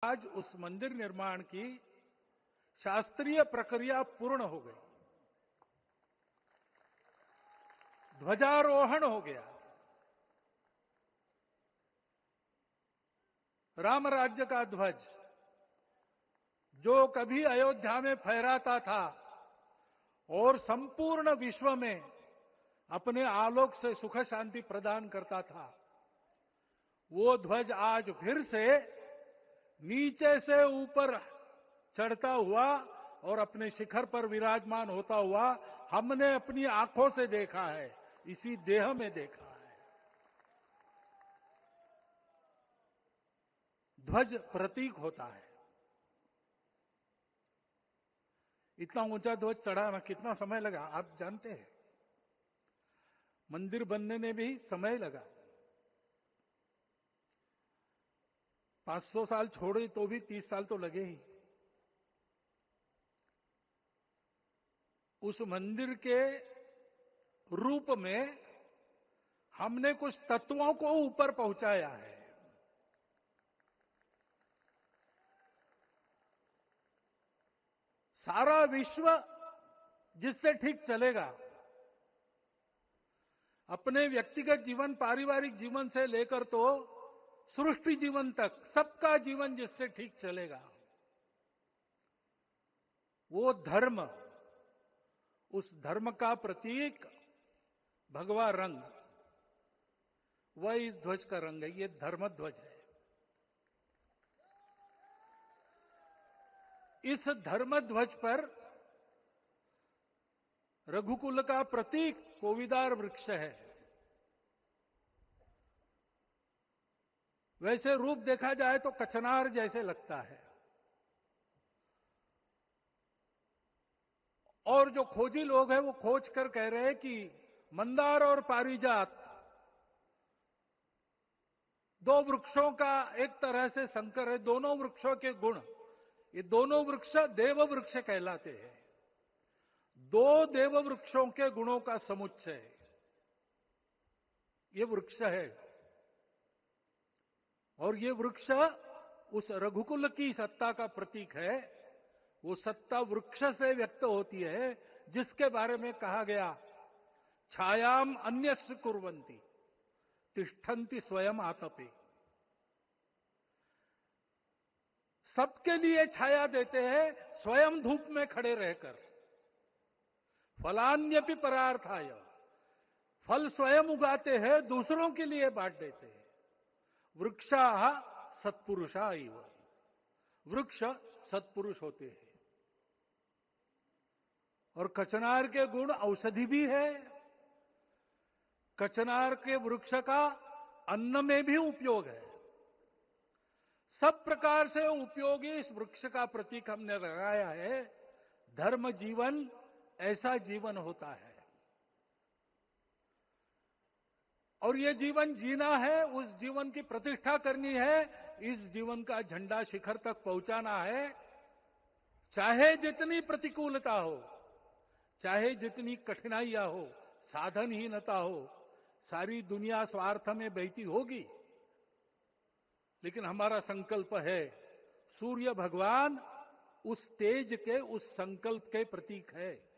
आज उस मंदिर निर्माण की शास्त्रीय प्रक्रिया पूर्ण हो गई, ध्वजारोहण हो गया। राम राज्य का ध्वज जो कभी अयोध्या में फहराता था और संपूर्ण विश्व में अपने आलोक से सुख शांति प्रदान करता था, वो ध्वज आज फिर से नीचे से ऊपर चढ़ता हुआ और अपने शिखर पर विराजमान होता हुआ हमने अपनी आंखों से देखा है, इसी देह में देखा है। ध्वज प्रतीक होता है। इतना ऊंचा ध्वज चढ़ाना कितना समय लगा आप जानते हैं? मंदिर बनने में भी समय लगा। 500 साल छोड़े तो भी 30 साल तो लगे ही। उस मंदिर के रूप में हमने कुछ तत्वों को ऊपर पहुंचाया है। सारा विश्व जिससे ठीक चलेगा, अपने व्यक्तिगत जीवन, पारिवारिक जीवन से लेकर तो सृष्टि जीवन तक सबका जीवन जिससे ठीक चलेगा, वो धर्म, उस धर्म का प्रतीक भगवा रंग, वह इस ध्वज का रंग है। ये धर्म ध्वज है। इस धर्म ध्वज पर रघुकुल का प्रतीक कोविदार वृक्ष है। वैसे रूप देखा जाए तो कचनार जैसे लगता है, और जो खोजी लोग हैं वो खोज कर कह रहे हैं कि मंदार और पारिजात दो वृक्षों का एक तरह से संकर है। दोनों वृक्षों के गुण, ये दोनों वृक्ष देव वृक्ष कहलाते हैं। दो देव वृक्षों के गुणों का समुच्चय ये वृक्ष है। और ये वृक्ष उस रघुकुल की सत्ता का प्रतीक है। वो सत्ता वृक्ष से व्यक्त होती है, जिसके बारे में कहा गया, छायाम अन्यस्य कुर्वन्ति तिष्ठन्ति स्वयं आतपे। सबके लिए छाया देते हैं, स्वयं धूप में खड़े रहकर। फलान्यपि परार्थाय, फल स्वयं उगाते हैं, दूसरों के लिए बांट देते हैं। वृक्षा सत्पुरुषा इव, वृक्ष सत्पुरुष होते हैं। और कचनार के गुण औषधि भी है। कचनार के वृक्ष का अन्न में भी उपयोग है। सब प्रकार से उपयोगी इस वृक्ष का प्रतीक हमने लगाया है। धर्म जीवन ऐसा जीवन होता है, और ये जीवन जीना है, उस जीवन की प्रतिष्ठा करनी है, इस जीवन का झंडा शिखर तक पहुंचाना है। चाहे जितनी प्रतिकूलता हो, चाहे जितनी कठिनाइयां हो, साधनहीनता हो, सारी दुनिया स्वार्थ में बहती होगी, लेकिन हमारा संकल्प है, सूर्य भगवान उस तेज के, उस संकल्प के प्रतीक है।